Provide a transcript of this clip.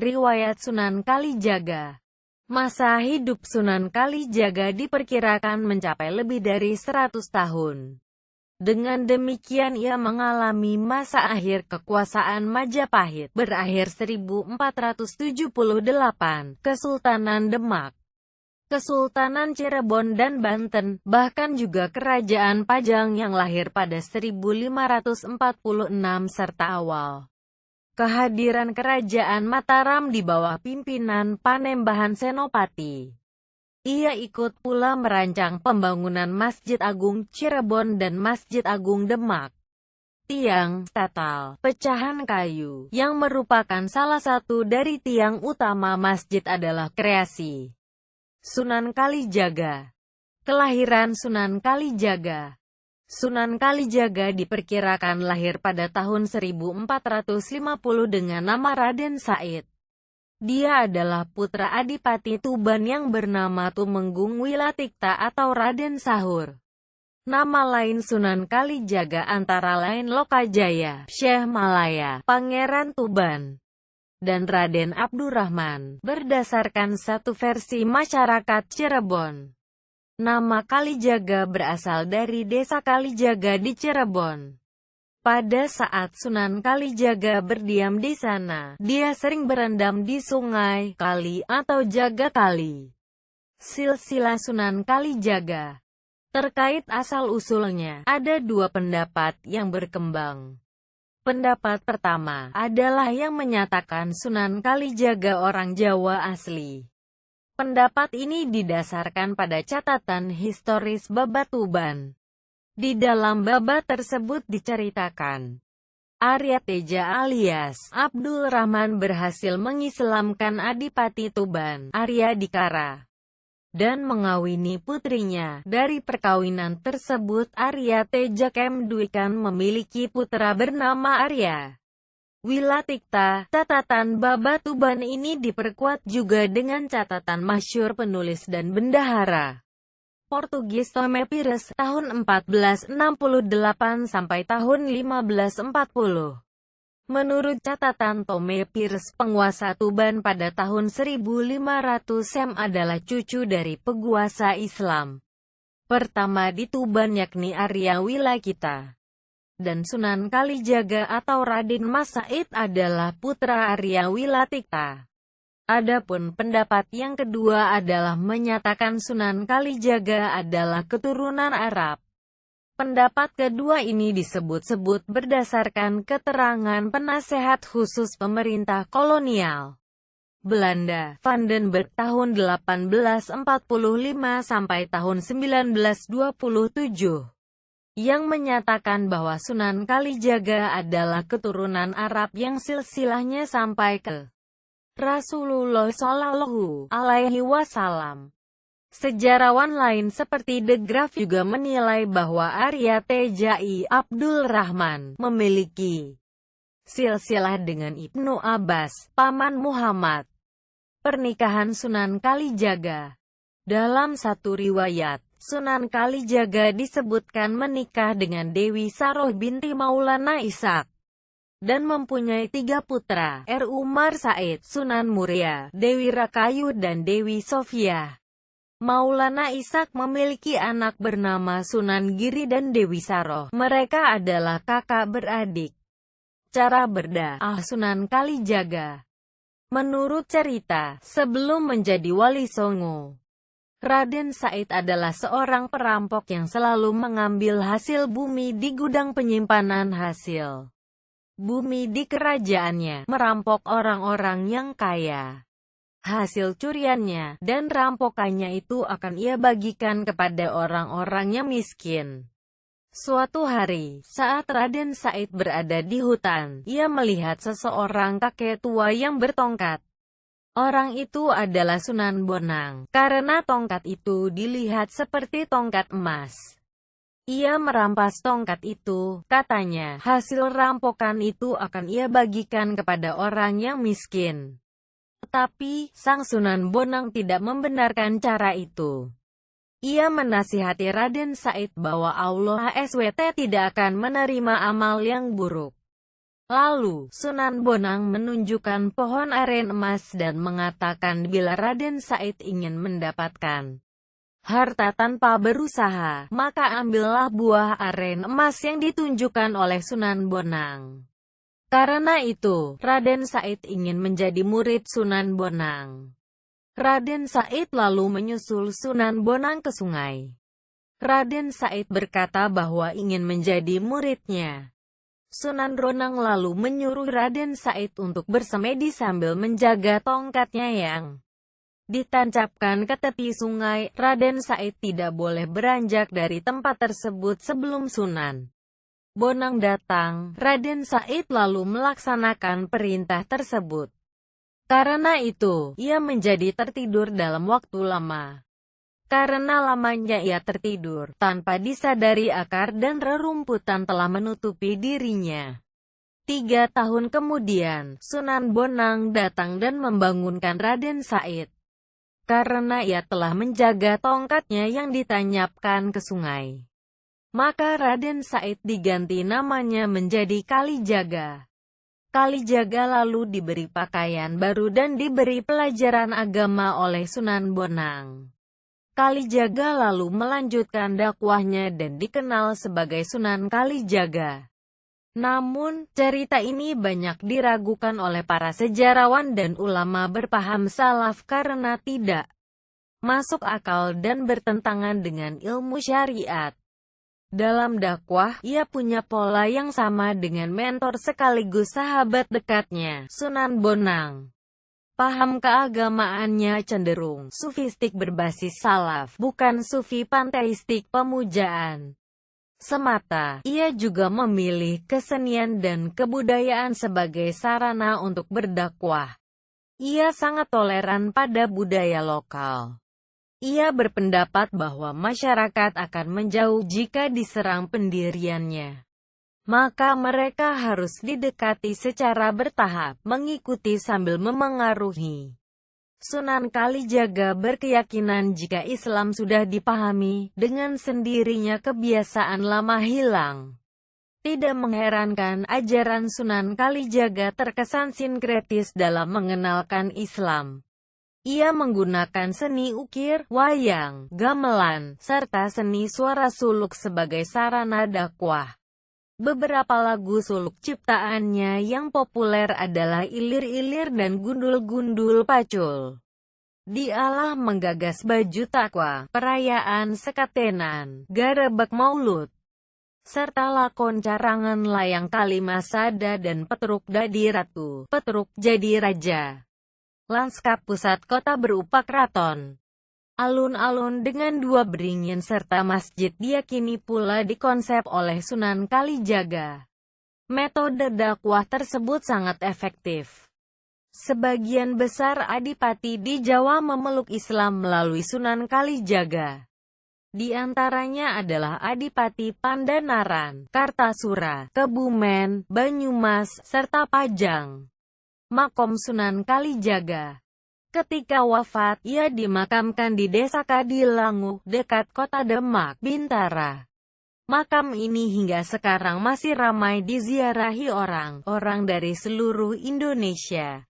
Riwayat Sunan Kalijaga. Masa hidup Sunan Kalijaga diperkirakan mencapai lebih dari 100 tahun. Dengan demikian ia mengalami masa akhir kekuasaan Majapahit, berakhir 1478, Kesultanan Demak, Kesultanan Cirebon dan Banten, bahkan juga Kerajaan Pajang yang lahir pada 1546 serta awal kehadiran Kerajaan Mataram di bawah pimpinan Panembahan Senopati. Ia ikut pula merancang pembangunan Masjid Agung Cirebon dan Masjid Agung Demak. Tiang, statal, pecahan kayu, yang merupakan salah satu dari tiang utama masjid adalah kreasi Sunan Kalijaga. Kelahiran Sunan Kalijaga. Sunan Kalijaga diperkirakan lahir pada tahun 1450 dengan nama Raden Said. Dia adalah putra Adipati Tuban yang bernama Tumenggung Wilatikta atau Raden Sahur. Nama lain Sunan Kalijaga antara lain Lokajaya, Syekh Malaya, Pangeran Tuban, dan Raden Abdurrahman. Berdasarkan satu versi masyarakat Cirebon, nama Kalijaga berasal dari desa Kalijaga di Cirebon. Pada saat Sunan Kalijaga berdiam di sana, dia sering berendam di sungai, kali, atau jaga kali. Silsilah Sunan Kalijaga. Terkait asal-usulnya, ada dua pendapat yang berkembang. Pendapat pertama adalah yang menyatakan Sunan Kalijaga orang Jawa asli. Pendapat ini didasarkan pada catatan historis Babat Tuban. Di dalam babat tersebut diceritakan, Arya Teja alias Abdul Rahman berhasil mengislamkan Adipati Tuban, Arya Dikara, dan mengawini putrinya. Dari perkawinan tersebut Arya Teja Kemduikan memiliki putra bernama Arya Wilatikta. Catatan Babat Tuban ini diperkuat juga dengan catatan masyhur penulis dan bendahara Portugis Tome Pires tahun 1468 sampai tahun 1540. Menurut catatan Tome Pires, penguasa Tuban pada tahun 1500 adalah cucu dari penguasa Islam pertama di Tuban yakni Arya Wilakita. Dan Sunan Kalijaga atau Raden Mas Said adalah putra Arya Wilatikta. Adapun pendapat yang kedua adalah menyatakan Sunan Kalijaga adalah keturunan Arab. Pendapat kedua ini disebut-sebut berdasarkan keterangan penasehat khusus pemerintah kolonial Belanda, Van den Berg tahun 1845 sampai tahun 1927. Yang menyatakan bahwa Sunan Kalijaga adalah keturunan Arab yang silsilahnya sampai ke Rasulullah Shallallahu Alaihi Wasallam. Sejarawan lain seperti De Graaf juga menilai bahwa Arya Teja I. Abdul Rahman memiliki silsilah dengan Ibnu Abbas, paman Muhammad. Pernikahan Sunan Kalijaga. Dalam satu riwayat, Sunan Kalijaga disebutkan menikah dengan Dewi Saroh binti Maulana Ishaq dan mempunyai 3 putra, R. Umar Said, Sunan Muria, Dewi Rakayu dan Dewi Sofia. Maulana Ishaq memiliki anak bernama Sunan Giri dan Dewi Saroh. Mereka adalah kakak beradik. Cara berdakwah Sunan Kalijaga. Menurut cerita, sebelum menjadi Wali Songo, Raden Said adalah seorang perampok yang selalu mengambil hasil bumi di gudang penyimpanan hasil bumi di kerajaannya, merampok orang-orang yang kaya. Hasil curiannya dan rampokannya itu akan ia bagikan kepada orang-orang yang miskin. Suatu hari, saat Raden Said berada di hutan, ia melihat seseorang kakek tua yang bertongkat. Orang itu adalah Sunan Bonang, karena tongkat itu dilihat seperti tongkat emas. Ia merampas tongkat itu, katanya, hasil rampokan itu akan ia bagikan kepada orang yang miskin. Tetapi, Sang Sunan Bonang tidak membenarkan cara itu. Ia menasihati Raden Said bahwa Allah SWT tidak akan menerima amal yang buruk. Lalu, Sunan Bonang menunjukkan pohon aren emas dan mengatakan bila Raden Said ingin mendapatkan harta tanpa berusaha, maka ambillah buah aren emas yang ditunjukkan oleh Sunan Bonang. Karena itu, Raden Said ingin menjadi murid Sunan Bonang. Raden Said lalu menyusul Sunan Bonang ke sungai. Raden Said berkata bahwa ingin menjadi muridnya. Sunan Bonang lalu menyuruh Raden Said untuk bersemedi sambil menjaga tongkatnya yang ditancapkan ke tepi sungai. Raden Said tidak boleh beranjak dari tempat tersebut sebelum Sunan Bonang datang. Raden Said lalu melaksanakan perintah tersebut. Karena itu, ia menjadi tertidur dalam waktu lama. Karena lamanya ia tertidur, tanpa disadari akar dan rerumputan telah menutupi dirinya. 3 tahun kemudian, Sunan Bonang datang dan membangunkan Raden Said. Karena ia telah menjaga tongkatnya yang ditanyapkan ke sungai. Maka Raden Said diganti namanya menjadi Kalijaga. Kalijaga lalu diberi pakaian baru dan diberi pelajaran agama oleh Sunan Bonang. Kalijaga lalu melanjutkan dakwahnya dan dikenal sebagai Sunan Kalijaga. Namun, cerita ini banyak diragukan oleh para sejarawan dan ulama berpaham salaf karena tidak masuk akal dan bertentangan dengan ilmu syariat. Dalam dakwah, ia punya pola yang sama dengan mentor sekaligus sahabat dekatnya, Sunan Bonang. Paham keagamaannya cenderung sufistik berbasis salaf, bukan sufi panteistik pemujaan semata. Ia juga memilih kesenian dan kebudayaan sebagai sarana untuk berdakwah. Ia sangat toleran pada budaya lokal. Ia berpendapat bahwa masyarakat akan menjauh jika diserang pendiriannya. Maka mereka harus didekati secara bertahap, mengikuti sambil memengaruhi. Sunan Kalijaga berkeyakinan jika Islam sudah dipahami, dengan sendirinya kebiasaan lama hilang. Tidak mengherankan ajaran Sunan Kalijaga terkesan sinkretis dalam mengenalkan Islam. Ia menggunakan seni ukir, wayang, gamelan, serta seni suara suluk sebagai sarana dakwah. Beberapa lagu suluk ciptaannya yang populer adalah Ilir-Ilir dan Gundul-Gundul Pacul. Dialah menggagas baju takwa, perayaan sekatenan, garebek maulud, serta lakon carangan layang Kalimasada dan Petruk Dadi Ratu, Petruk Jadi Raja. Lanskap pusat kota berupa keraton, alun-alun dengan 2 beringin serta masjid diyakini pula dikonsep oleh Sunan Kalijaga. Metode dakwah tersebut sangat efektif. Sebagian besar adipati di Jawa memeluk Islam melalui Sunan Kalijaga. Di antaranya adalah Adipati Pandanaran, Kartasura, Kebumen, Banyumas, serta Pajang. Makom Sunan Kalijaga. Ketika wafat, ia dimakamkan di Desa Kadilangu, dekat kota Demak, Bintara. Makam ini hingga sekarang masih ramai diziarahi orang-orang dari seluruh Indonesia.